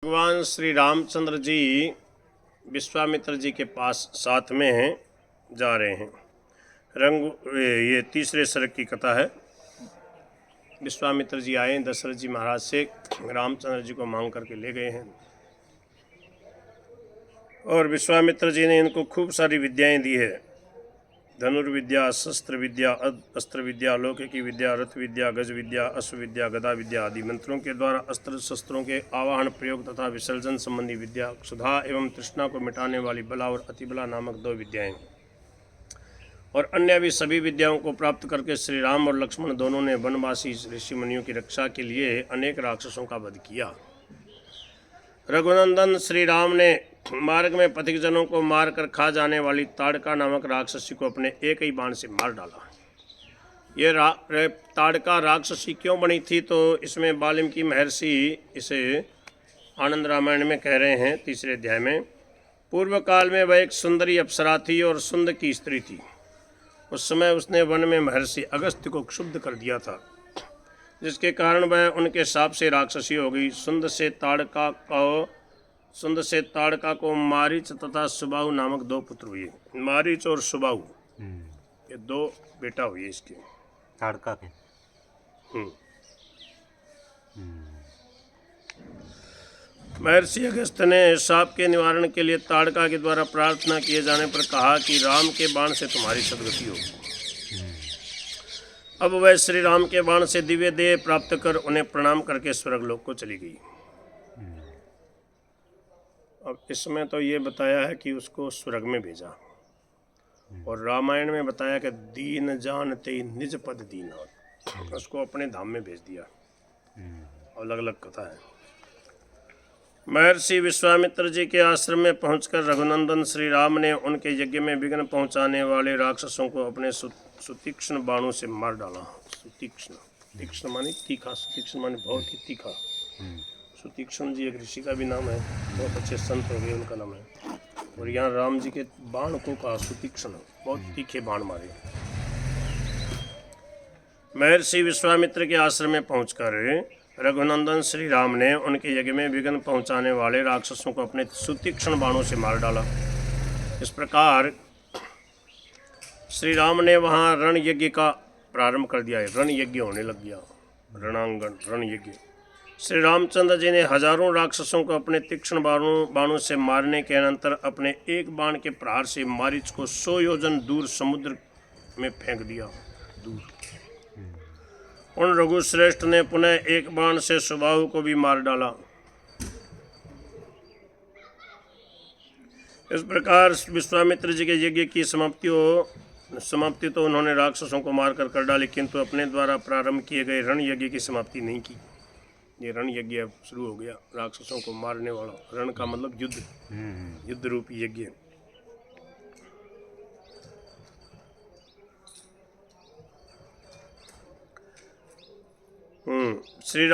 भगवान श्री रामचंद्र जी विश्वामित्र जी के पास साथ में जा रहे हैं। ये तीसरे सर्ग की कथा है। विश्वामित्र जी आए, दशरथ जी महाराज से रामचंद्र जी को मांग करके ले गए हैं और विश्वामित्र जी ने इनको खूब सारी विद्याएं दी है। धनुर्विद्या, शस्त्र विद्या, अस्त्र विद्या, लौकिकी विद्या, रथ विद्या, गज विद्या, अश्व विद्या, गदा विद्या आदि मंत्रों के द्वारा अस्त्र शस्त्रों के आवाहन, प्रयोग तथा विसर्जन संबंधी विद्या, क्षुधा एवं तृष्णा को मिटाने वाली बला और अतिबला नामक 2 विद्याएं और अन्य भी सभी विद्याओं को प्राप्त करके श्री राम और लक्ष्मण दोनों ने वनवासी ऋषि मुनियों की रक्षा के लिए अनेक राक्षसों का वध किया। रघुनंदन श्री राम ने मार्ग में पथिक जनों को मारकर खा जाने वाली ताड़का नामक राक्षसी को अपने एक ही बाण से मार डाला। ये ताड़का राक्षसी क्यों बनी थी, तो इसमें वाल्मीकि महर्षि इसे आनंद रामायण में कह रहे हैं 3 अध्याय में। पूर्व काल में वह एक सुंदरी अप्सरा थी और सुंद की स्त्री थी। उस समय उसने वन में महर्षि अगस्त्य को क्षुब्ध कर दिया था, जिसके कारण वह उनके शाप से राक्षसी हो गई। सुंद से ताड़का को मारीच तथा सुबाहु नामक 2 पुत्र हुए। मारीच और सुबाहु ये 2 बेटा हुए इसके, ताड़का के। महर्षि अगस्त्य ने शाप के निवारण के लिए ताड़का के द्वारा प्रार्थना किए जाने पर कहा कि राम के बाण से तुम्हारी सदगति होगी। अब वह श्री राम के बाण से दिव्य देह प्राप्त कर उन्हें प्रणाम करके स्वर्गलोक को चली गई। अब इसमें तो ये बताया है कि उसको स्वर्ग में भेजा, और रामायण में बताया कि दीन जानते निज पद दीना, उसको अपने धाम में भेज दिया। अलग अलग कथा है। महर्षि विश्वामित्र जी के आश्रम में पहुंचकर रघुनंदन श्री राम ने उनके यज्ञ में विघ्न पहुंचाने वाले राक्षसों को अपने सुतीक्ष्ण बाणों से मार डाला। सुतीक्ष्ण, तीक्ष्ण माने तीखा, सुतीक्ष्ण माने बहुत ही तीखा। सुतीक्ष्ण जी एक ऋषि का भी नाम है, बहुत अच्छे संत हो गए, उनका नाम है। और यहाँ राम जी के बाण को कहा सुतीक्ष्ण, बहुत तीखे बाण मारे। महर्षि विश्वामित्र के आश्रम में पहुंचकर रघुनंदन श्री राम ने उनके यज्ञ में विघ्न पहुंचाने वाले राक्षसों को अपने सुतीक्ष्ण बाणों से मार डाला। इस प्रकार श्री राम ने वहाँ रण यज्ञ का प्रारंभ कर दिया है। रण यज्ञ होने लग गया, रणांगण रण यज्ञ। श्री रामचंद्र जी ने हजारों राक्षसों को अपने तीक्ष्ण बाणों से मारने के अनंतर अपने एक बाण के प्रहार से मारीच को 100 योजन दूर समुद्र में फेंक दिया। दूर उन रघुश्रेष्ठ ने पुनः एक बाण से सुबाहु को भी मार डाला। इस प्रकार विश्वामित्र जी के यज्ञ की समाप्ति तो उन्होंने राक्षसों को मारकर कर डाली, किंतु अपने द्वारा प्रारंभ किए गए रण यज्ञ की समाप्ति नहीं की। ये रण यज्ञ अब शुरू हो गया, राक्षसों को मारने वाला। रण का मतलब युद्ध, युद्ध रूपी यज्ञ। श्री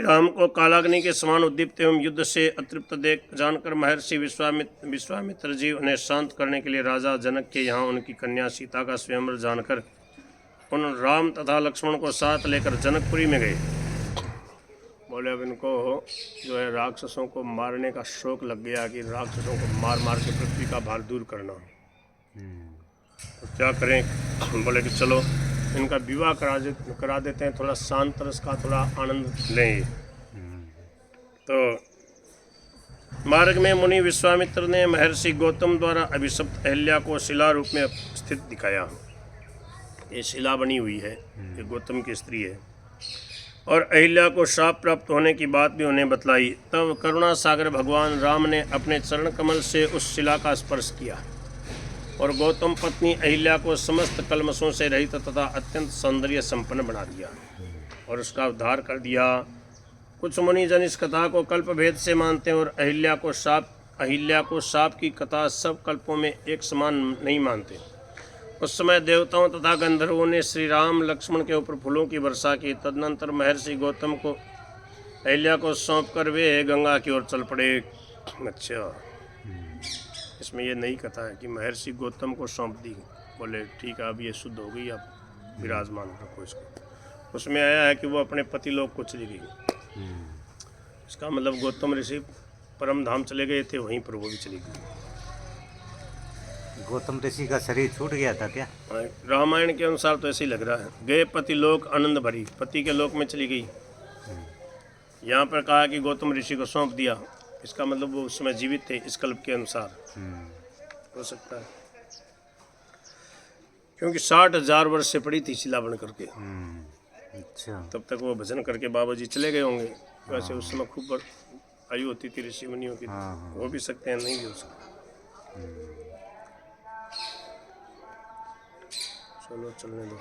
राम को कालाग्नि के समान उद्दीप्त एवं युद्ध से अतृप्त देख जानकर महर्षि विश्वामित्र जी उन्हें शांत करने के लिए राजा जनक के यहाँ उनकी कन्या सीता का स्वयंवर जानकर उन राम तथा लक्ष्मण को साथ लेकर जनकपुरी में गए। बोले अब इनको जो है राक्षसों को मारने का शौक लग गया कि राक्षसों को मार मार के पृथ्वी का भार दूर करना। तो क्या करें? बोले कि चलो इनका विवाह करा देते हैं, थोड़ा शांत रस का थोड़ा आनंद लें। तो मार्ग में मुनि विश्वामित्र ने महर्षि गौतम द्वारा अभिशप्त अहिल्या को शिला रूप में स्थित दिखाया। ये शिला बनी हुई है, ये गौतम की स्त्री है। और अहिल्या को शाप प्राप्त होने की बात भी उन्हें बतलाई। तब करुणा सागर भगवान राम ने अपने चरण कमल से उस शिला का स्पर्श किया और गौतम पत्नी अहिल्या को समस्त कलमशों से रहित तथा अत्यंत सौंदर्य संपन्न बना दिया और उसका उद्धार कर दिया। कुछ मुनिजन इस कथा को कल्प भेद से मानते हैं और अहिल्या को शाप की कथा सब कल्पों में एक समान नहीं मानते। उस समय देवताओं तथा गंधर्वों ने श्री राम लक्ष्मण के ऊपर फूलों की वर्षा की। तदनंतर महर्षि गौतम को अहिल्या को सौंप कर वे गंगा की ओर चल पड़े। अच्छा, इसमें ये नई कथा है कि महर्षि गौतम को सौंप दी। बोले ठीक है, अब ये शुद्ध हो गई, अब विराजमान रखो इसको। उसमें आया है कि वो अपने पति लोग को चली गई। इसका मतलब गौतम ऋषि परम धाम चले गए थे, वहीं पर वो भी चली गई। गौतम ऋषि का शरीर छूट गया था क्या? रामायण के अनुसार तो ऐसे ही लग रहा है। गए पति लोक आनंद भरी, पति के लोक में चली गई। यहाँ पर कहा कि गौतम ऋषि को सौंप दिया, इसका मतलब वो उस समय जीवित थे इस कल्प के अनुसार, हो सकता है, क्योंकि 60,000 वर्ष से पड़ी थी शिला बन करके। अच्छा, तब तक वो भजन करके बाबा जी चले गए होंगे। वैसे उस समय खूब आयु होती थी ऋषि मुनियों की, हो भी सकते हैं, नहीं भी हो सकते। चलो चलने दो।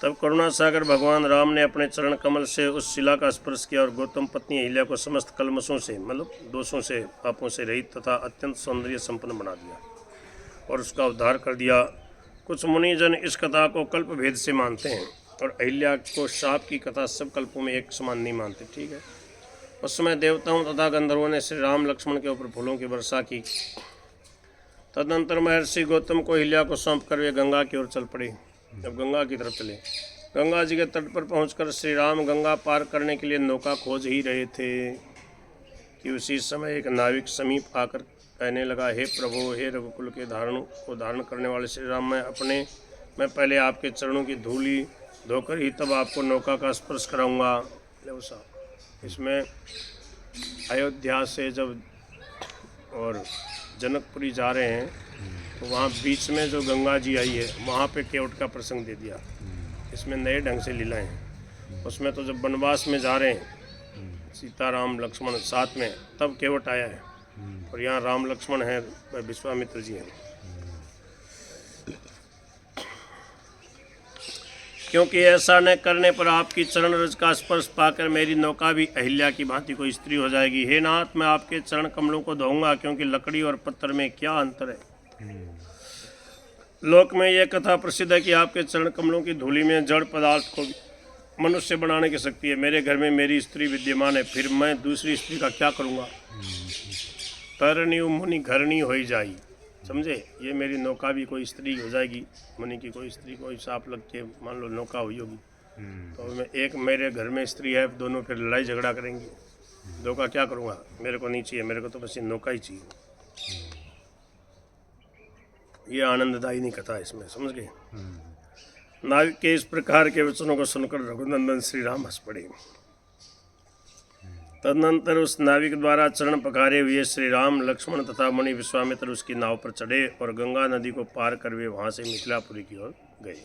तब करुणा सागर भगवान राम ने अपने चरण कमल से उस शिला का स्पर्श किया और गौतम पत्नी अहिल्या को समस्त कलमशों से, मतलब दोषों से, पापों से रहित तथा अत्यंत सौंदर्य संपन्न बना दिया और उसका उद्धार कर दिया। कुछ मुनिजन इस कथा को कल्प भेद से मानते हैं और अहिल्या को शाप की कथा सब कल्पों में एक समान नहीं मानते। ठीक है। उस समय देवताओं तथा गंधर्वों ने श्री राम लक्ष्मण के ऊपर फूलों की वर्षा की। तदनंतर महर्षि गौतम को अहिल्या को सौंप कर वे गंगा की ओर चल पड़े। अब गंगा की तरफ चले। गंगा जी के तट पर पहुंचकर श्री राम गंगा पार करने के लिए नौका खोज ही रहे थे कि उसी समय एक नाविक समीप आकर कहने लगा, हे प्रभु, हे रघुकुल के धारण करने वाले श्री राम, मैं पहले आपके चरणों की धूली धोकर ही तब आपको नौका का स्पर्श कराऊंगा। इसमें अयोध्या से जब और जनकपुरी जा रहे हैं तो वहाँ बीच में जो गंगा जी आई है वहाँ पे केवट का प्रसंग दे दिया। इसमें नए ढंग से लीलाएं हैं। उसमें तो जब वनवास में जा रहे हैं सीता राम लक्ष्मण साथ में, तब केवट आया है, और यहाँ राम लक्ष्मण है, विश्वामित्र जी हैं। क्योंकि ऐसा न करने पर आपकी चरण रज का स्पर्श पाकर मेरी नौका भी अहिल्या की भांति कोई स्त्री हो जाएगी। हे नाथ, मैं आपके चरण कमलों को धोऊंगा, क्योंकि लकड़ी और पत्थर में क्या अंतर है। लोक में यह कथा प्रसिद्ध है कि आपके चरण कमलों की धूलि में जड़ पदार्थ को मनुष्य बनाने की शक्ति है। मेरे घर में मेरी स्त्री विद्यमान है, फिर मैं दूसरी स्त्री का क्या करूँगा। तरणी मुनि घरणी हो जाई, समझे। ये मेरी नौका भी कोई स्त्री हो जाएगी, मुनि की कोई स्त्री, कोई सांप लग के मान लो नौका हुई होगी, तो मैं एक मेरे घर में स्त्री है, दोनों फिर लड़ाई झगड़ा करेंगी। दो का क्या करूँगा, मेरे को नहीं चाहिए, मेरे को तो बस ये नौका ही चाहिए। ये आनंददायी कथा है इसमें, समझ गए। नाविक के इस प्रकार के वचनों को सुनकर रघुनंदन श्री राम हंस पड़े। तदनंतर उस नाविक द्वारा चरण पखारे हुए श्री राम लक्ष्मण तथा मुनि विश्वामित्र उसकी नाव पर चढ़े और गंगा नदी को पार कर वे वहां से मिथिलापुरी की ओर गए।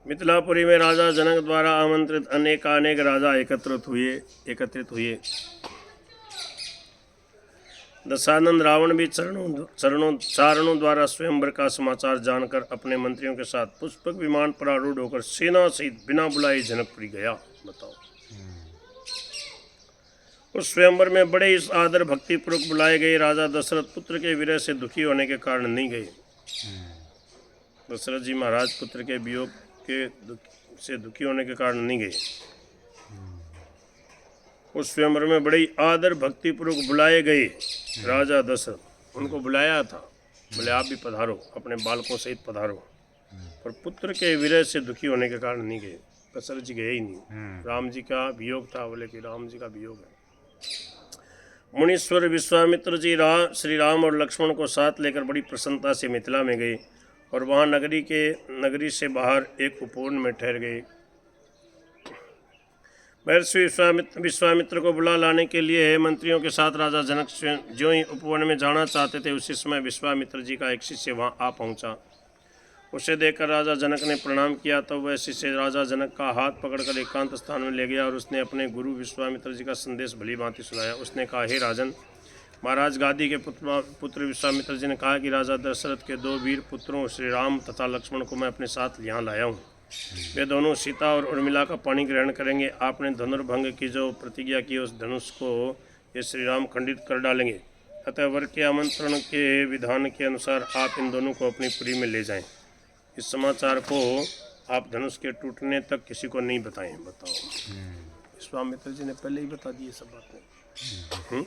मिथिलापुरी में राजा जनक द्वारा आमंत्रित अनेकानेक राजा एकत्रित हुए। दशानंद रावण भी चारणों द्वारा स्वयंवर का समाचार जानकर अपने मंत्रियों के साथ पुष्पक विमान पर आरूढ़ होकर सेना सहित बिना बुलाए जनकपुरी गया। बताओ, उस स्वयंवर में बड़े इस आदर भक्ति पूर्वक बुलाए गए राजा दशरथ पुत्र के विरह से दुखी होने के कारण नहीं गए। दशरथ जी महाराज पुत्र के वियोग से दुखी होने के कारण नहीं गए। उस स्वयंवर में बड़ी आदर भक्ति पूर्वक बुलाए गए राजा दशरथ, उनको बुलाया था, बोले आप भी पधारो, अपने बालकों सहित पधारो, पर पुत्र के विरह से दुखी होने के कारण नहीं गए। दशरथ जी गए ही नहीं। राम जी का वियोग था, बोले कि राम जी का वियोग है। मुनीश्वर विश्वामित्र जी श्री राम और लक्ष्मण को साथ लेकर बड़ी प्रसन्नता से मिथिला में गए और वहाँ नगरी से बाहर एक उपवन में ठहर गए। महर्षि विश्वामित्र को बुला लाने के लिए मंत्रियों के साथ राजा जनक जो ही उपवन में जाना चाहते थे, उसी समय विश्वामित्र जी का एक शिष्य वहाँ आ पहुँचा। उसे देखकर राजा जनक ने प्रणाम किया, तब वह शिष्य राजा जनक का हाथ पकड़कर एकांत स्थान में ले गया और उसने अपने गुरु विश्वामित्र जी का संदेश भली भांति सुनाया। उसने कहा, हे राजन, महाराज गादी के पुत्र विश्वामित्र जी ने कहा कि राजा दशरथ के 2 वीर पुत्रों श्री राम तथा लक्ष्मण को मैं अपने साथ यहाँ लाया हूँ। वे दोनों सीता और उर्मिला का पानी ग्रहण करेंगे। आपने धनुर्भंग की जो प्रतिज्ञा की उस धनुष को ये श्री राम खंडित कर डालेंगे। अतः वर के आमंत्रण के विधान के अनुसार आप इन दोनों को अपनी पुरी में ले जाएं। इस समाचार को आप धनुष के टूटने तक किसी को नहीं बताएं। बताओ, विश्वामित्र जी ने पहले ही बता दी सब बातें।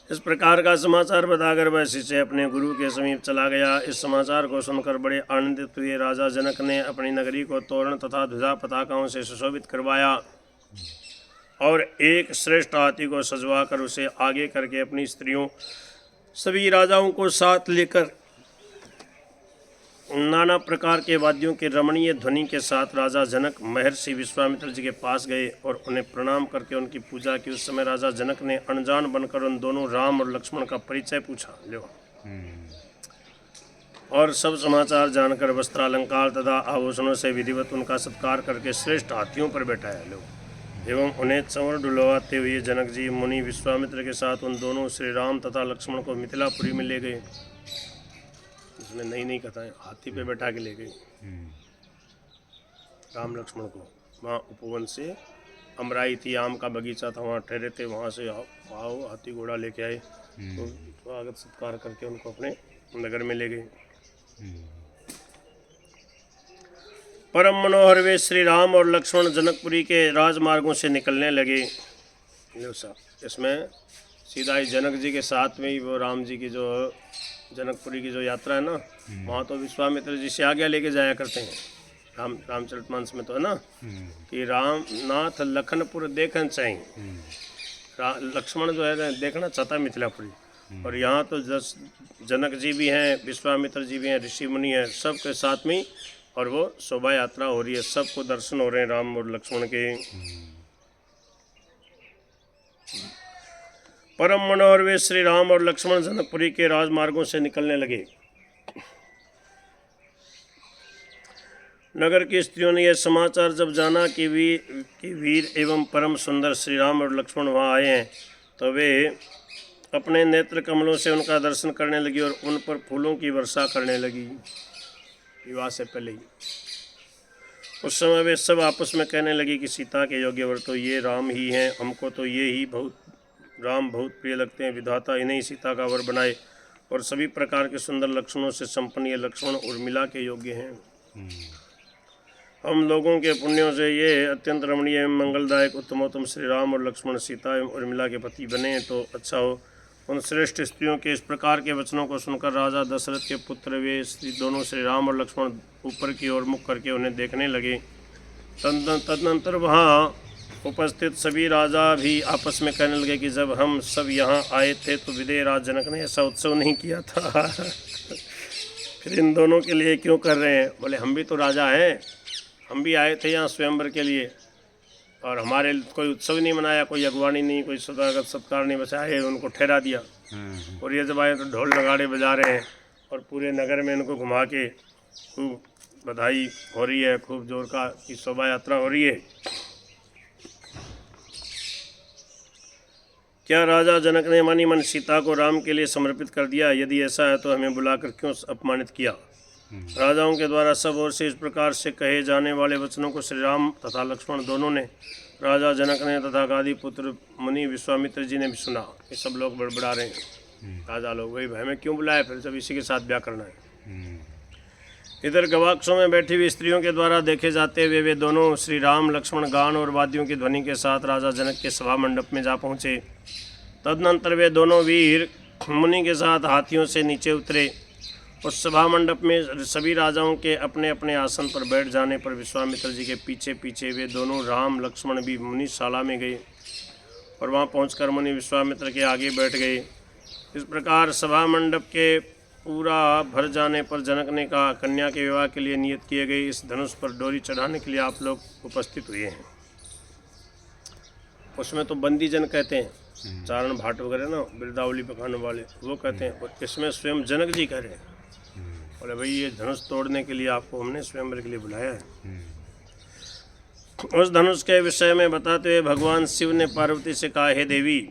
इस प्रकार का समाचार बताकर वह शिष्य अपने गुरु के समीप चला गया। इस समाचार को सुनकर बड़े आनंदित हुए राजा जनक ने अपनी नगरी को तोरण तथा ध्वजा पताकाओं से सुशोभित करवाया और एक श्रेष्ठ हाथी को सजवाकर उसे आगे करके अपनी स्त्रियों सभी राजाओं को साथ लेकर नाना प्रकार के वाद्यों के रमणीय ध्वनि के साथ राजा जनक महर्षि विश्वामित्र जी के पास गए और उन्हें प्रणाम करके उनकी पूजा की। उस समय राजा जनक ने अनजान बनकर उन दोनों राम और लक्ष्मण का परिचय पूछा लो और सब समाचार जानकर वस्त्रालंकार तथा आभूषणों से विधिवत उनका सत्कार करके श्रेष्ठ हाथियों पर बैठाया लो एवं उन्हें चंवर डुलवाते हुए जनक जी मुनि विश्वामित्र के साथ उन दोनों श्री राम तथा लक्ष्मण को मिथिलापुरी में ले गए। इसमें नई नई कथाएं, हाथी पे बैठा के ले गए राम लक्ष्मण को। वहाँ उपवन से अमराई थी, आम का बगीचा था, वहाँ ठहरे थे। वहाँ से आओ हाथी घोड़ा लेके आए तो स्वागत सत्कार करके उनको अपने नगर में ले गए। परम मनोहर वे श्री राम और लक्ष्मण जनकपुरी के राजमार्गों से निकलने लगे। इसमें सीधा ही जनक जी के साथ में ही वो राम जी की जो जनकपुरी की जो यात्रा है ना, वहाँ तो विश्वामित्र जी से आज्ञा लेके जाया करते हैं। रामचरितमानस में तो है ना कि राम नाथ लखनपुर देखना चाहिए। लक्ष्मण जो है देखना चाहता है मिथिलापुरी, और यहाँ तो जनक जी भी हैं, विश्वामित्र जी भी हैं, ऋषि मुनि हैं, सबके साथ में, और वो शोभा यात्रा हो रही है, सबको दर्शन हो रहे हैं राम और लक्ष्मण के। परम मनोहर वे श्री राम और लक्ष्मण जनकपुरी के राजमार्गों से निकलने लगे। नगर की स्त्रियों ने यह समाचार जब जाना कि वीर एवं परम सुंदर श्री राम और लक्ष्मण वहाँ आए हैं, तो वे अपने नेत्र कमलों से उनका दर्शन करने लगी और उन पर फूलों की वर्षा करने लगी। विवाह से पहले ही उस समय वे सब आपस में कहने लगी कि सीता के योग्य वर तो ये राम ही हैं, हमको तो ये ही राम बहुत प्रिय लगते हैं। विधाता इन्हें सीता का वर बनाए और सभी प्रकार के सुंदर लक्षणों से संपन्न ये लक्ष्मण उर्मिला के योग्य हैं। हम लोगों के पुण्यों से ये अत्यंत रमणीय एवं मंगलदायक उत्तमोत्तम श्री राम और लक्ष्मण सीता एवं उर्मिला के पति बने तो अच्छा हो। उन श्रेष्ठ स्त्रियों के इस प्रकार के वचनों को सुनकर राजा दशरथ के पुत्र वे दोनों श्री राम और लक्ष्मण ऊपर की ओर मुख करके उन्हें देखने लगे। तदनंतर वहाँ उपस्थित सभी राजा भी आपस में कहने लगे कि जब हम सब यहाँ आए थे तो विदेह राज जनक ने ऐसा उत्सव नहीं किया था फिर इन दोनों के लिए क्यों कर रहे हैं? बोले हम भी तो राजा हैं, हम भी आए थे यहाँ स्वयंवर के लिए और हमारे कोई उत्सव नहीं मनाया, कोई अगवानी नहीं, कोई स्वागत सत्कार नहीं, बस आए उनको ठहरा दिया। और ये जब आए तो ढोल नगाड़े बजा रहे हैं और पूरे नगर में इनको घुमा के खूब बधाई हो रही है, खूब जोर का की शोभा यात्रा हो रही है। क्या राजा जनक ने मनी मन सीता को राम के लिए समर्पित कर दिया? यदि ऐसा है तो हमें बुलाकर क्यों अपमानित किया? राजाओं के द्वारा सब ओर से इस प्रकार से कहे जाने वाले वचनों को श्री राम तथा लक्ष्मण दोनों ने, राजा जनक ने तथा गादी पुत्र मुनि विश्वामित्र जी ने भी सुना। ये सब लोग बड़बड़ा रहे हैं राजा लोग, वही हमें क्यों बुलाया फिर जब इसी के साथ ब्याह करना है। इधर गवाक्षों में बैठी हुई स्त्रियों के द्वारा देखे जाते हुए वे दोनों श्री राम लक्ष्मण गान और वाद्यों की ध्वनि के साथ राजा जनक के सभा मंडप में जा पहुँचे। तदनंतर वे दोनों वीर मुनि के साथ हाथियों से नीचे उतरे। उस सभा मंडप में सभी राजाओं के अपने अपने आसन पर बैठ जाने पर विश्वामित्र जी के पीछे पीछे वे दोनों राम लक्ष्मण भी मुनिशाला में गए और वहां पहुंचकर मुनि विश्वामित्र के आगे बैठ गए। इस प्रकार सभा मंडप के पूरा भर जाने पर जनक ने कहा, कन्या के विवाह के लिए नियत किए गए इस धनुष पर डोरी चढ़ाने के लिए आप लोग उपस्थित हुए हैं। उसमें तो बंदी जन कहते हैं, चारण भाट वगैरह ना बिरदावली पकाने वाले वो कहते हैं, और इसमें स्वयं जनक जी कह रहे हैं, बोले भाई ये धनुष तोड़ने के लिए आपको हमने स्वयंवर के लिए बुलाया है। उस धनुष के विषय में बताते हुए भगवान शिव ने पार्वती से कहा, हे देवी,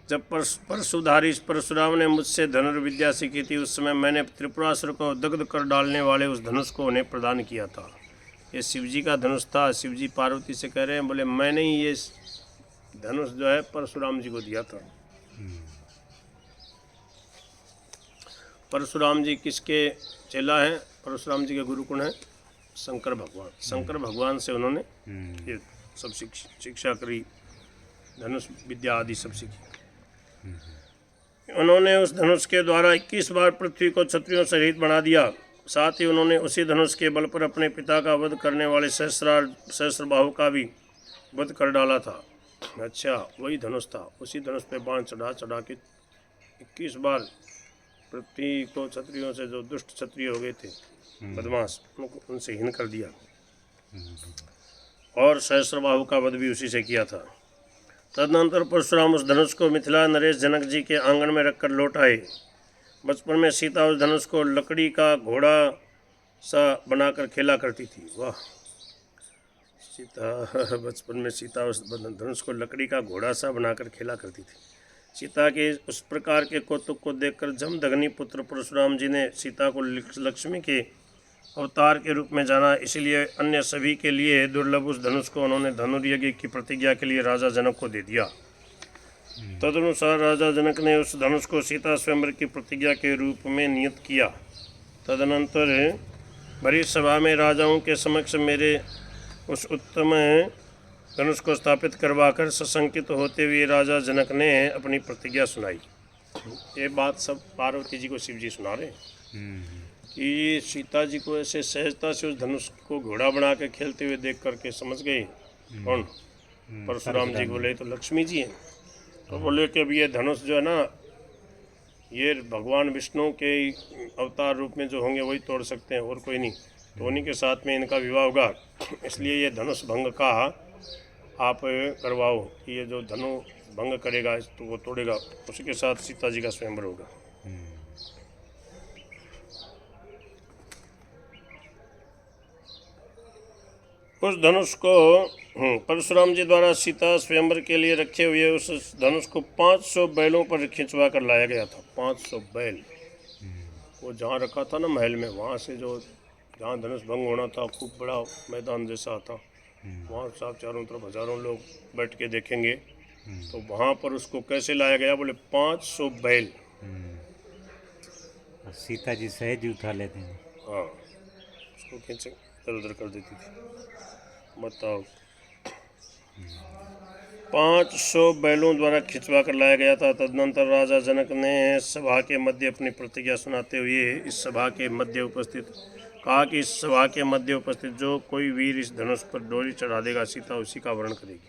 जब परशुधारी परशुराम ने मुझसे धनुर्विद्या सीखी थी उस समय मैंने त्रिपुरासुर को दग्ध कर डालने वाले उस धनुष को उन्हें प्रदान किया था। ये शिव जी का धनुष था। शिव जी पार्वती से कह रहे हैं, बोले मैंने ही ये धनुष जो है परशुराम जी को दिया था। परशुराम जी किसके चेला हैं? परशुराम जी के गुरु कौन है? शंकर भगवान। शंकर भगवान से उन्होंने ये सब शिक्षा करी, धनुष विद्या आदि सब सीखी। उन्होंने उस धनुष के द्वारा 21 बार पृथ्वी को क्षत्रियों से रहित बना दिया। साथ ही उन्होंने उसी धनुष के बल पर अपने पिता का वध करने वाले सहस्त्रबाहु का भी वध कर डाला था। अच्छा, वही धनुष था। उसी धनुष पे बाण चढ़ा चढ़ा के 21 बार पृथ्वी को क्षत्रियों से, जो दुष्ट क्षत्रिय हो गए थे बदमाश, उनको उनसे हीन कर दिया। और सहस्त्रबाहु का वध भी उसी से किया था। तदनंतर परशुराम उस धनुष को मिथिला नरेश जनक जी के आंगन में रखकर लौट आए। बचपन में सीता उस धनुष को लकड़ी का घोड़ा सा बनाकर खेला करती थी। वाह, सीता बचपन में सीता उस धनुष को लकड़ी का घोड़ा सा बनाकर खेला करती थी। सीता के उस प्रकार के कौतुक को देखकर जमदग्नि पुत्र परशुराम जी ने सीता को लक्ष्मी के अवतार के रूप में जाना। इसलिए अन्य सभी के लिए दुर्लभ उस धनुष को उन्होंने धनुर्यज्ञ की प्रतिज्ञा के लिए राजा जनक को दे दिया। तदनुसार राजा जनक ने उस धनुष को सीता स्वयंवर की प्रतिज्ञा के रूप में नियत किया। तदनंतर बड़ी सभा में राजाओं के समक्ष मेरे उस उत्तम धनुष को स्थापित करवाकर सशंकित होते हुए राजा जनक ने अपनी प्रतिज्ञा सुनाई। ये बात सब पार्वती जी को शिव जी सुना रहे कि सीता जी को ऐसे सहजता से उस धनुष को घोड़ा बना के खेलते हुए देख करके समझ गए। कौन? परशुराम जी बोले तो लक्ष्मी जी हैं। तो बोले कि अब ये धनुष जो है ना, ये भगवान विष्णु के अवतार रूप में जो होंगे वही तोड़ सकते हैं, और कोई नहीं। तो उन्हीं के साथ में इनका विवाह होगा, इसलिए ये धनुष भंग का आप करवाओ कि ये जो धनु भंग करेगा तो वो तोड़ेगा, उसी के साथ सीता जी का स्वयंवर होगा। उस धनुष को परशुराम जी द्वारा सीता स्वयंवर के लिए रखे हुए उस धनुष को 500 बैलों पर खिंचवा कर लाया गया था। 500 बैल वो जहाँ रखा था ना महल में, वहाँ से जो जहाँ धनुष भंग होना था, खूब बड़ा मैदान जैसा था, वहाँ साहब चारों तरफ हजारों लोग बैठ के देखेंगे। तो वहाँ पर उसको कैसे लाया गया? बोले 500 बैल। सीता जी सहज ही उठा लेते हैं। हाँ, उसको खींच इधर उधर कर देती थी। बताओ, 500 बैलों द्वारा खिंचवा कर लाया गया था। तदनंतर राजा जनक ने सभा के मध्य अपनी प्रतिज्ञा सुनाते हुए इस सभा के मध्य उपस्थित कहा कि इस सभा के मध्य उपस्थित जो कोई वीर इस धनुष पर डोरी चढ़ा देगा, सीता उसी का वर्ण करेगी।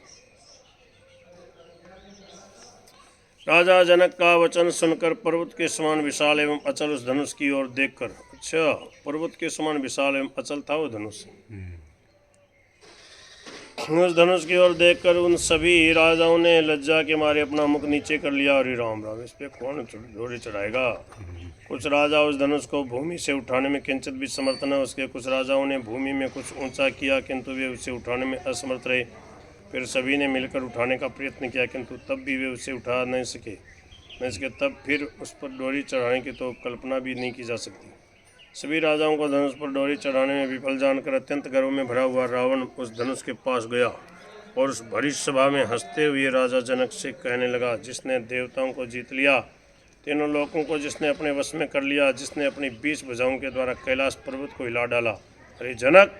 राजा जनक का वचन सुनकर पर्वत के समान विशाल एवं अचल उस धनुष की ओर देखकर, अच्छा, पर्वत के समान विशाल एवं अचल था वो धनुष। उस धनुष की ओर देखकर उन सभी राजाओं ने लज्जा के मारे अपना मुख नीचे कर लिया। और राम राम, इस पे कौन डोरी चढ़ाएगा? कुछ राजा उस धनुष को भूमि से उठाने में किंचित भी समर्थ न उसके। कुछ राजाओं ने भूमि में कुछ ऊंचा किया, किंतु वे उसे उठाने में असमर्थ रहे। फिर सभी ने मिलकर उठाने का प्रयत्न किया, किंतु तब भी वे उसे उठा नहीं सके। तब फिर उस पर डोरी चढ़ाने की तो कल्पना भी नहीं की जा सकती। सभी राजाओं को धनुष पर डोरी चढ़ाने में विफल जानकर अत्यंत गर्व में भरा हुआ रावण उस धनुष के पास गया और उस भरी सभा में हंसते हुए राजा जनक से कहने लगा, जिसने देवताओं को जीत लिया, तीनों लोकों को जिसने अपने वश में कर लिया, जिसने अपनी 20 भुजाओं के द्वारा कैलाश पर्वत को हिला डाला, अरे जनक,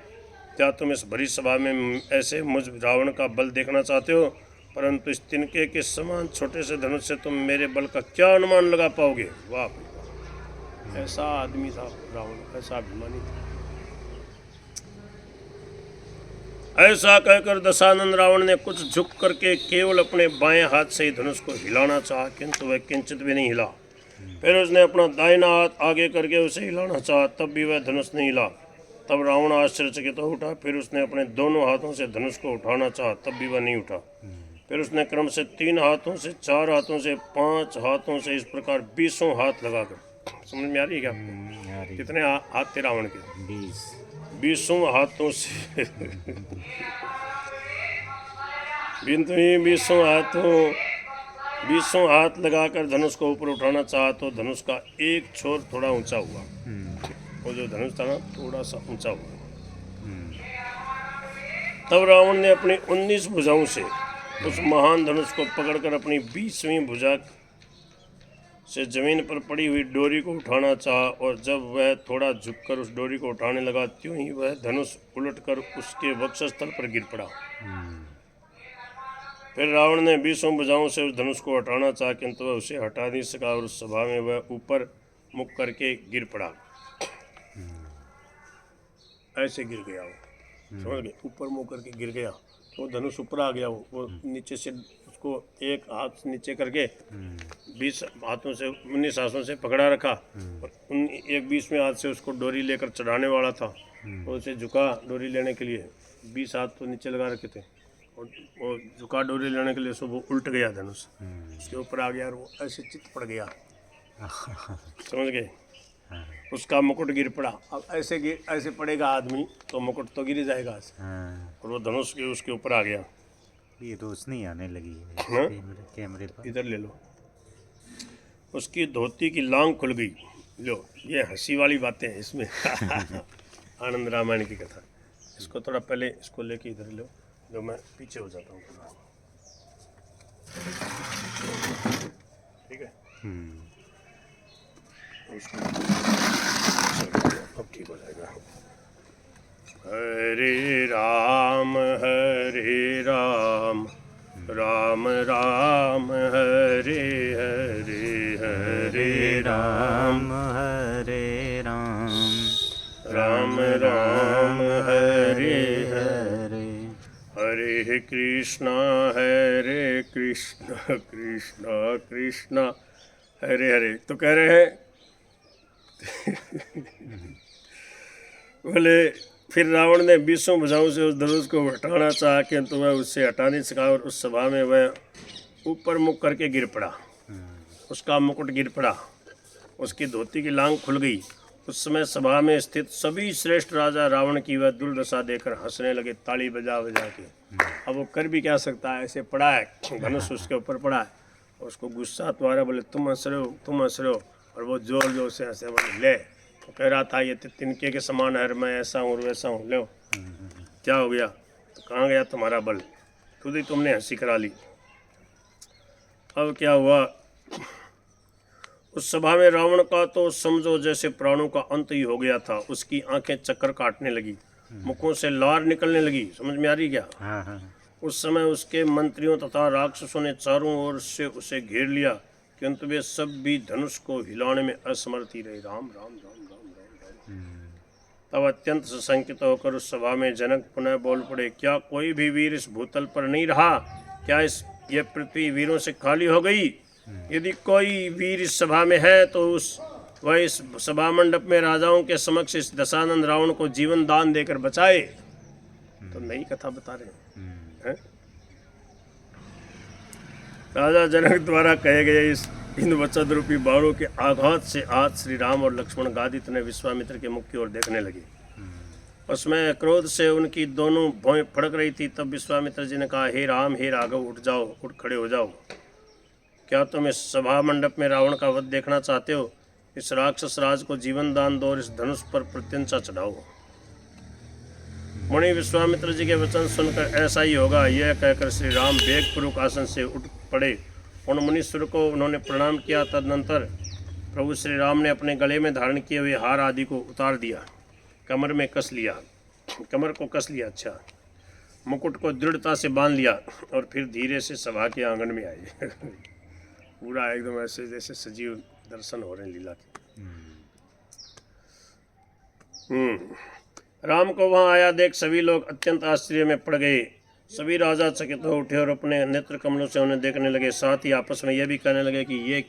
क्या तुम इस भरी सभा में ऐसे मुझ रावण का बल देखना चाहते हो? परंतु इस तिनके के समान छोटे से धनुष से तुम मेरे बल का क्या अनुमान लगा पाओगे? वाह, ऐसा आदमी था रावण, ऐसा अभिमानी था। ऐसा कहकर दशानन रावण ने कुछ झुक करके केवल अपने बाएं हाथ से ही धनुष को हिलाना चाहा, किंतु वह किंचित भी नहीं हिला। फिर उसने अपना दाहिना हाथ आगे करके उसे हिलाना चाहा, तब भी वह धनुष नहीं हिला। तब रावण आश्चर्यचकित हो उठा। फिर उसने अपने दोनों हाथों से धनुष को उठाना चाहा, तब भी वह नहीं उठा। फिर उसने क्रम से 3 हाथों से, 4 हाथों से, 5 हाथों से, इस प्रकार 20 हाथ लगाकर, समझ में आ रही है क्या आपको? कितने हाथ थे रावण के? 20 हाथों से 20 हाथ लगाकर धनुष को ऊपर उठाना चाहा तो धनुष का एक छोर थोड़ा ऊंचा हुआ। वो जो धनुष था ना, थोड़ा सा ऊंचा हुआ। तब रावण ने अपनी 19 भुजाओं से उस महान धनुष को पकड़कर अपनी 20वीं भुजा से जमीन पर पड़ी हुई डोरी को उठाना चाहा, और जब वह थोड़ा झुककर उस डोरी को उठाने लगा, त्यों ही वह धनुष उलटकर उसके वक्षस्थल पर गिर पड़ा। फिर रावण ने 20 भुजाओं से उस धनुष को हटाना चाहा, किंतु वह उसे हटा नहीं सका और उस सभा में वह ऊपर मुख करके गिर पड़ा। ऐसे गिर गया वो, समझ गए, ऊपर मुंह करके गिर गया। तो धनुष ऊपर आ गया, वो नीचे से उसको एक हाथ से नीचे करके 20 हाथों से 19 हाथों से पकड़ा रखा और उन एक 20वें हाथ से उसको डोरी लेकर चढ़ाने वाला था। तो उसे झुका डोरी लेने के लिए, 20 हाथ तो नीचे लगा रखे थे और वो झुका डोरी लेने के लिए, सो वो उल्ट गया धनुष उसके ऊपर आ गया और वो ऐसे चित पड़ गया, समझ गए। उसका मुकुट गिर पड़ा। अब ऐसे पड़ेगा आदमी तो मुकुट तो गिर जाएगा ऐसे। और वो धनुष के उसके ऊपर आ गया। ये रोशनी आने लगी है कैमरे पर। इधर ले लो। उसकी धोती की लांग खुल गई। लो, ये हंसी वाली बातें हैं इसमें। आनंद रामायण की कथा। इसको थोड़ा पहले इसको लेके इधर लो, जो मैं पीछे हो जाता हूँ। ठीक है, उसको अब ठीक हो जाएगा। हरे राम राम राम हरे हरे, हरे राम राम राम हरे हरे, हरे कृष्णा कृष्णा कृष्णा हरे हरे। तो कह रहे हैं बोले फिर रावण ने 20 भुजाओं से उस धनुष को हटाना चाहा, किंतु वह उससे हटा नहीं सका और उस सभा में वह ऊपर मुख करके गिर पड़ा। उसका मुकुट गिर पड़ा, उसकी धोती की लांग खुल गई। उस समय सभा में स्थित सभी श्रेष्ठ राजा रावण की वह दुर्दशा देखकर हंसने लगे, ताली बजा बजा के। अब वो कर भी क्या सकता है, ऐसे पड़ा है, धनुष उसके ऊपर पड़ा है। उसको गुस्सा तो आ रहा, बोले तुम हंस रहे हो। और वो जोर जोर से हंसे, बोले ले, तो कह रहा था ये तिनके के समान है, मैं ऐसा हूँ वैसा हूँ। लो क्या हो गया, तो कहाँ गया तुम्हारा बल, खुद ही तुमने हंसी करा ली। अब क्या हुआ, उस सभा में रावण का तो समझो जैसे प्राणों का अंत ही हो गया था। उसकी आंखें चक्कर काटने लगी, मुखों से लार निकलने लगी। समझ में आ रही क्या? उस समय उसके मंत्रियों तथा राक्षसों ने चारों ओर से उसे घेर लिया, किंतु वे सब भी धनुष को हिलाने में असमर्थ ही रहे। राम राम राम राम राम राम। तब अत्यंत सशंकित होकर उस सभा में जनक पुनः बोल पड़े, क्या कोई भी वीर इस भूतल पर नहीं रहा? क्या ये पृथ्वी वीरों से खाली हो गई? यदि कोई वीर इस सभा में है तो वह इस सभा मंडप में राजाओं के समक्ष इस दशानंद रावण को जीवन दान देकर बचाए। तो नई कथा बता रहे हैं। राजा जनक द्वारा कहे गए इन वचन रूपी बाणों के आघात से आज श्री राम और लक्ष्मण गादित ने विश्वामित्र के मुख की ओर देखने लगे। उसमें क्रोध से उनकी दोनों भौहें फड़क रही थी। तब विश्वामित्र जी ने कहा, हे राम, हे राघव, उठ जाओ, उठ खड़े हो जाओ। क्या तुम इस सभा मंडप में रावण का वध देखना चाहते हो? इस राक्षस राज को जीवन दान दो और इस धनुष पर प्रत्यंचा चढ़ाओ। मुनि विश्वामित्र जी के वचन सुनकर ऐसा ही होगा यह कहकर श्री राम वेगपूर्वक आसन से उठ पड़े। उन मुनीश्वर को उन्होंने प्रणाम किया। तदनंतर प्रभु श्री राम ने अपने गले में धारण किए हुए हार आदि को उतार दिया, कमर में कस लिया, कमर को कस लिया, अच्छा, मुकुट को दृढ़ता से बांध लिया और फिर धीरे से सभा के आंगन में आए। पूरा एकदम ऐसे जैसे सजीव दर्शन हो रहे हैं लीला के। राम को वहां आया देख सभी लोग अत्यंत आश्चर्य में पड़ गए। सभी राजा चकित हो उठे और अपने नेत्र कमलों से उन्हें देखने लगे। साथ ही आपस में यह भी कहने लगे कि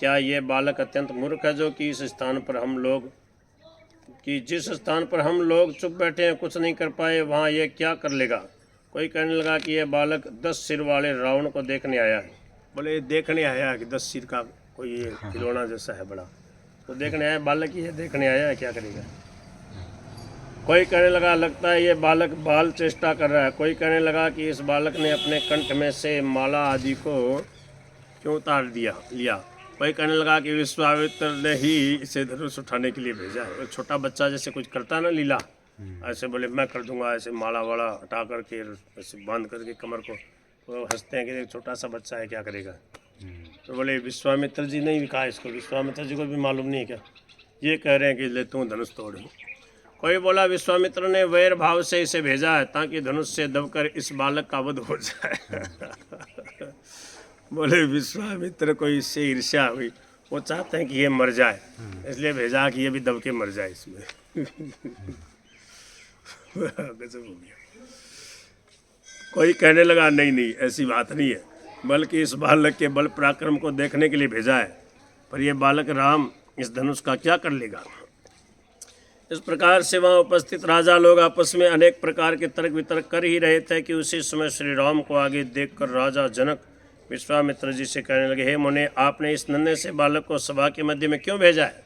ये बालक अत्यंत मूर्ख है, जो कि जिस स्थान पर हम लोग चुप बैठे हैं, कुछ नहीं कर पाए, वहाँ ये क्या कर लेगा। कोई कहने लगा कि यह बालक 10 सिर वाले रावण को देखने आया है। बोले देखने आया है कि 10 सिर का कोई ये खिलौना जैसा है बड़ा, तो देखने आया बालक ही है, देखने आया है, क्या करेगा। कोई कहने लगा लगता है ये बालक बाल चेष्टा कर रहा है। कोई कहने लगा कि इस बालक ने अपने कंठ में से माला आदि को क्यों उतार लिया। कोई कहने लगा कि विश्वामित्र ने ही इसे धनुष उठाने के लिए भेजा है। छोटा बच्चा जैसे कुछ करता ना लीला, ऐसे बोले मैं कर दूंगा, ऐसे माला वाला हटा करके ऐसे बांध करके कमर को, तो हंसते हैं कि छोटा सा बच्चा है, क्या करेगा। तो बोले विश्वामित्र जी ने भी कहा इसको, विश्वामित्र जी को भी मालूम नहीं है क्या। ये कह रहे हैं कि ले तू धनुष तोड़। कोई बोला विश्वामित्र ने वैर भाव से इसे भेजा है ताकि धनुष से दबकर इस बालक का वध हो जाए। बोले विश्वामित्र को इससे ईर्ष्या हुई, वो चाहते हैं कि ये मर जाए, इसलिए भेजा कि ये भी दब के मर जाए इसमें। गजब हो गया। कोई कहने लगा नहीं नहीं ऐसी बात नहीं है, बल्कि इस बालक के बल पराक्रम को देखने के लिए भेजा है, पर यह बालक राम इस धनुष का क्या कर लेगा। इस प्रकार से वहाँ उपस्थित राजा लोग आपस में अनेक प्रकार के तर्क वितर्क कर ही रहे थे कि उसी समय श्री राम को आगे देखकर राजा जनक विश्वामित्र जी से कहने लगे, हे मुने, आपने इस नन्हे से बालक को सभा के मध्य में क्यों भेजा है।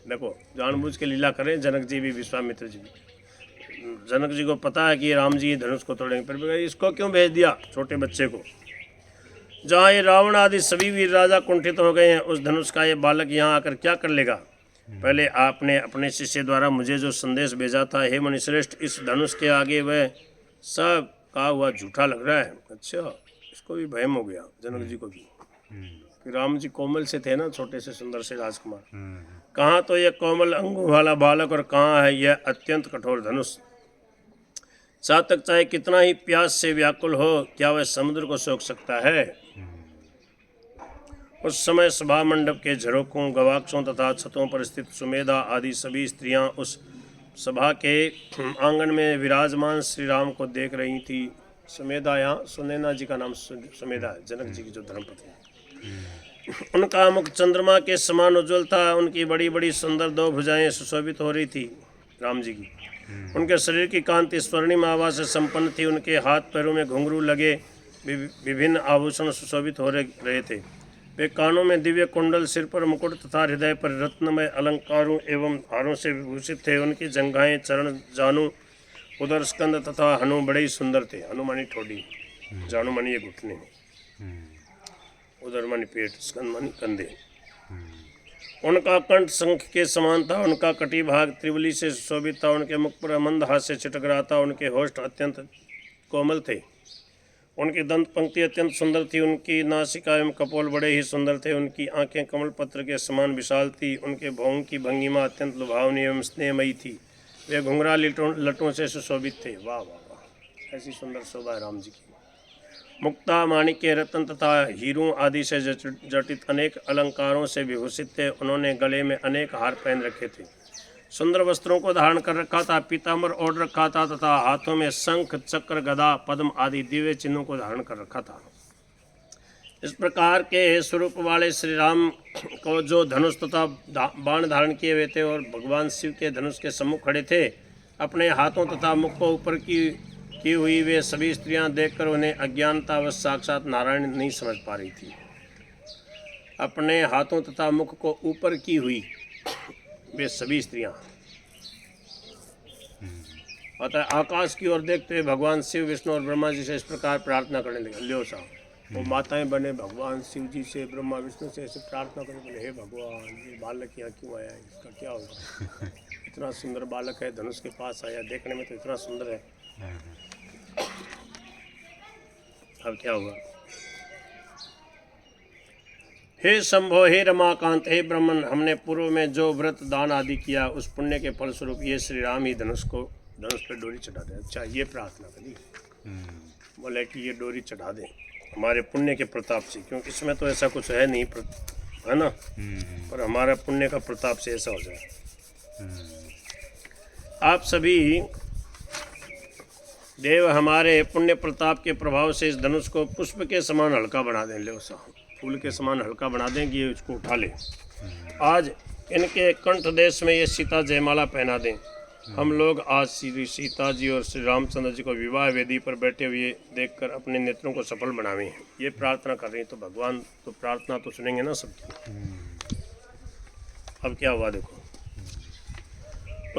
देखो जानबूझ के लीला करें जनक जी भी विश्वामित्र जी भी। जनक जी को पता है कि राम जी धनुष को तोड़ेंगे, पर इसको क्यों भेज दिया छोटे बच्चे को। जहाँ ये रावण आदि सभी वीर राजा कुंठित हो गए हैं, उस धनुष का ये बालक यहाँ आकर क्या कर लेगा। पहले आपने अपने शिष्य द्वारा मुझे जो संदेश भेजा था, हे मुनिश्रेष्ठ, इस धनुष के आगे वह सब कहा हुआ झूठा लग रहा है। अच्छा, इसको भी भयम हो गया जनक जी को भी कि राम जी कोमल से थे ना, छोटे से सुंदर से राजकुमार, कहाँ तो यह कोमल अंगों वाला बालक और कहाँ है यह अत्यंत कठोर धनुष। चातक चाहे कितना ही प्यास से व्याकुल हो, क्या वह समुद्र को सोख सकता है। उस समय सभा मंडप के झरोकों, गवाक्षों तथा छतों पर स्थित सुमेधा आदि सभी स्त्रियां उस सभा के आंगन में विराजमान श्री राम को देख रही थी। सुमेधा, यहाँ सुनैना जी का नाम सुमेधा है, जनक जी की जो धर्मपत्नी है। उनका मुख चंद्रमा के समान उज्ज्वल था, उनकी बड़ी बड़ी सुंदर दो भुजाएं सुशोभित हो रही थी राम जी की। उनके शरीर की कांति स्वर्णिम आभा से संपन्न थी, उनके हाथ पैरों में घुंघरू लगे विभिन्न आभूषण सुशोभित हो रहे थे। वे कानों में दिव्य कुंडल, सिर पर मुकुट तथा हृदय पर रत्नमय अलंकारों एवं हारों से विभूषित थे। उनकी जंघाएं, चरण, जानु, उदर, स्कंद तथा हनु बड़े ही सुंदर थे। हनुमानी ठोडी, जानु मानी ये घुटने, उदर मानी पेट, स्कंद मानी कंधे। उनका कंठ शंख के समान था, उनका कटी भाग त्रिवली से सुशोभित था, उनके मुख पर मंद हास्य छिटक रहा था, उनके होष्ठ अत्यंत कोमल थे, उनकी दंत पंक्ति अत्यंत सुंदर थी, उनकी नासिका एवं कपोल बड़े ही सुंदर थे, उनकी आंखें कमल पत्र के समान विशाल थी, उनके भौं की भंगिमा अत्यंत लुभावनी एवं स्नेहमयी थी। वे घुंघरा लटों से सुशोभित थे। वाह वाह वाह, ऐसी सुंदर शोभा है राम जी की। मुक्ता, माणिक्य, रत्न तथा हीरों आदि से जटित अनेक अलंकारों से विभूषित थे। उन्होंने गले में अनेक हार पहन रखे थे, सुंदर वस्त्रों को धारण कर रखा था, पीताम्बर ओढ़ रखा था तथा हाथों में शंख, चक्र, गदा, पद्म आदि दिव्य चिन्हों को धारण कर रखा था। इस प्रकार के स्वरूप वाले श्री राम को जो धनुष तथा बाण धारण किए हुए थे और भगवान शिव के धनुष के सम्मुख खड़े थे, अपने हाथों तथा मुख को ऊपर की हुई वे सभी स्त्रियां देखकर उन्हें अज्ञानतावश साक्षात नारायण नहीं समझ पा रही थी। अपने हाथों तथा मुख को ऊपर की हुई वे सभी स्त्रियां, अतः आकाश की ओर देखते हुए भगवान शिव, विष्णु और ब्रह्मा जी से इस प्रकार प्रार्थना करने लगे। लियो साहब, वो माताएं बने भगवान शिव जी से, ब्रह्मा विष्णु से ऐसे प्रार्थना करने लगे, हे भगवान, ये बालक यहाँ क्यों आया, इसका क्या होगा। इतना सुंदर बालक है, धनुष के पास आया, देखने में तो इतना सुंदर है, अब क्या होगा। हे शंभो, हे रमाकांत, हे ब्रह्मन, हमने पूर्व में जो व्रत दान आदि किया, उस पुण्य के फलस्वरूप ये श्री राम ही धनुष पर डोरी चढ़ा दे। अच्छा, ये प्रार्थना करी, बोले कि ये डोरी चढ़ा दें हमारे पुण्य के प्रताप से, क्योंकि इसमें तो ऐसा कुछ है नहीं, है ना, पर हमारा पुण्य का प्रताप से ऐसा हो जाए। आप सभी देव हमारे पुण्य प्रताप के प्रभाव से इस धनुष को पुष्प के समान हल्का बना दें। ले उसा फूल के समान हल्का बना दें कि ये इसको उठा ले। आज इनके कंठ देश में ये सीता जयमाला पहना दें। हम लोग आज श्री सीता जी और श्री रामचंद्र जी को विवाह वेदी पर बैठे हुए देखकर अपने नेत्रों को सफल बनावे हैं। ये प्रार्थना कर रही हैं, तो भगवान तो प्रार्थना तो सुनेंगे ना सबकी। अब क्या हुआ देखो।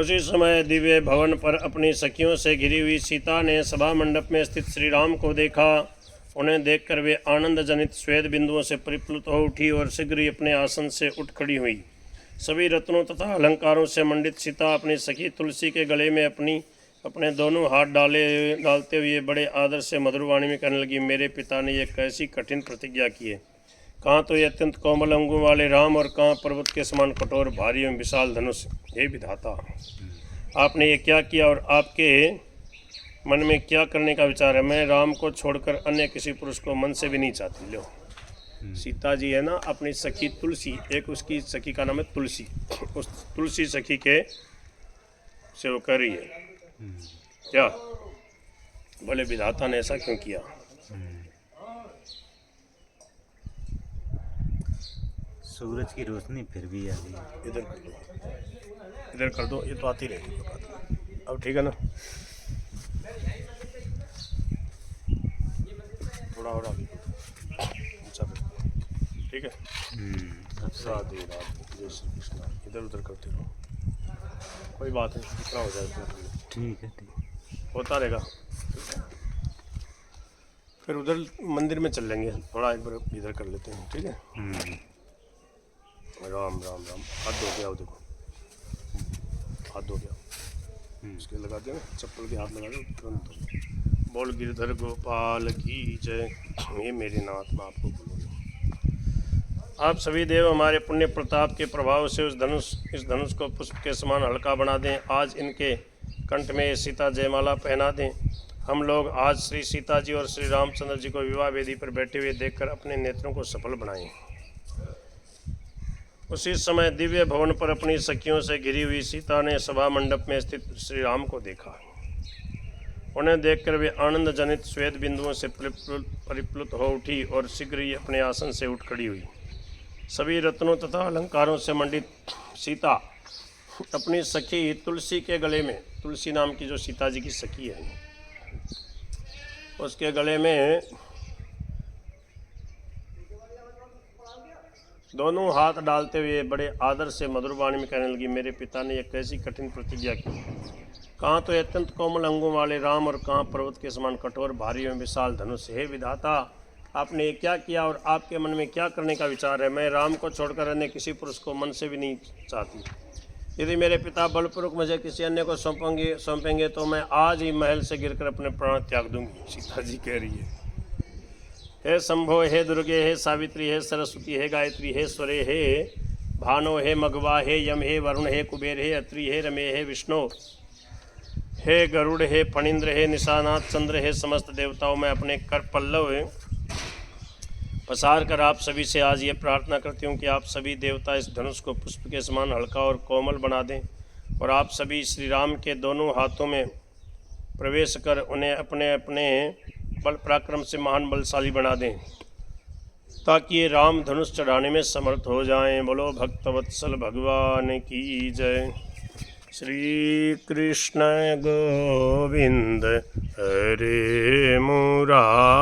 उसी समय दिव्य भवन पर अपनी सखियों से घिरी हुई सीता ने सभा मंडप में स्थित श्री राम को देखा। उन्हें देखकर वे आनंद जनित श्वेत बिंदुओं से परिप्लुत हो उठी और शीघ्र ही अपने आसन से उठ खड़ी हुई। सभी रत्नों तथा अलंकारों से मंडित सीता अपनी सखी तुलसी के गले में अपने दोनों हाथ डालते हुए बड़े आदर से मधुरवाणी में कहने लगी, मेरे पिता ने यह कैसी कठिन प्रतिज्ञा की है। कहाँ तो ये अत्यंत कोमल अंगों वाले राम और कहाँ पर्वत के समान कठोर भारी एवं विशाल धनुष। हे विधाता, आपने ये क्या किया और आपके मन में क्या करने का विचार है। मैं राम को छोड़कर अन्य किसी पुरुष को मन से भी नहीं चाहती। लो, सीता जी है ना, अपनी सखी तुलसी, एक उसकी सखी का नाम है तुलसी, उस तुलसी सखी के से वो कर रही है क्या, बोले विधाता ने ऐसा क्यों किया। सूरज की रोशनी फिर भी आ गई। इधर कर दो, ये तो आती रहेगी अब, ठीक है ना। थोड़ा और आगे, ठीक है। राधे राधे, जय श्री कृष्ण। इधर उधर करते रहो, कोई बात नहीं, जितना हो जाए। ठीक है, ठीक होता रहेगा। फिर उधर मंदिर में चल लेंगे, थोड़ा एक बार इधर कर लेते हैं, ठीक है। राम राम राम। हाथ धो के आओ, देखो हाथ धो के आओ, इसके लगा के ना, चप्पल के हाथ लगा दो तुरंत धो। बोल गिरधर गोपाल की जय। ये मेरे नाथ में आपको बोलूँगा। आप सभी देव हमारे पुण्य प्रताप के प्रभाव से इस धनुष को पुष्प के समान हल्का बना दें। आज इनके कंठ में सीता जयमाला पहना दें। हम लोग आज श्री सीता जी और श्री रामचंद्र जी को विवाह वेदी पर बैठे हुए देखकर अपने नेत्रों को सफल बनाएं। उसी समय दिव्य भवन पर अपनी सखियों से घिरी हुई सीता ने सभा मंडप में स्थित श्री राम को देखा। उन्हें देखकर वे आनंद जनित श्वेत बिंदुओं से परिप्लुत हो उठी और शीघ्र ही अपने आसन से उठ खड़ी हुई। सभी रत्नों तथा अलंकारों से मंडित सीता अपनी सखी तुलसी के गले में, तुलसी नाम की जो सीता जी की सखी है, उसके गले में दोनों हाथ डालते हुए बड़े आदर से मधुर वाणी में कहने लगी, मेरे पिता ने यह कैसी कठिन प्रतिज्ञा की। कहाँ तो अत्यंत कोमल अंगों वाले राम और कहाँ पर्वत के समान कठोर भारी एवं विशाल धनुष। हे विधाता, आपने ये क्या किया और आपके मन में क्या करने का विचार है। मैं राम को छोड़कर अन्य किसी पुरुष को मन से भी नहीं चाहती। यदि मेरे पिता बलपूर्वक मुझे किसी अन्य को सौंपेंगे तो मैं आज ही महल से गिरकर अपने प्राण त्याग दूंगी। सीता जी कह रही है, हे शंभो, हे दुर्गे, हे सावित्री, हे सरस्वती, हे गायत्री, हे स्वरे, हे भानो, हे मघवा, हे यम, हे वरुण, हे कुबेर, हे अत्रि, हे रमे, हे विष्णु, हे गरुड़, हे फणिंद्र, हे निशानाथ चंद्र, हे समस्त देवताओं, मैं अपने कर पल्लव पसार कर आप सभी से आज ये प्रार्थना करती हूँ कि आप सभी देवता इस धनुष को पुष्प के समान हल्का और कोमल बना दें और आप सभी श्री राम के दोनों हाथों में प्रवेश कर उन्हें अपने अपने बल पराक्रम से महान बलशाली बना दें, ताकि ये राम धनुष चढ़ाने में समर्थ हो जाएं। बोलो भक्तवत्सल भगवान की जय। श्री कृष्ण गोविंद हरे मुरारी।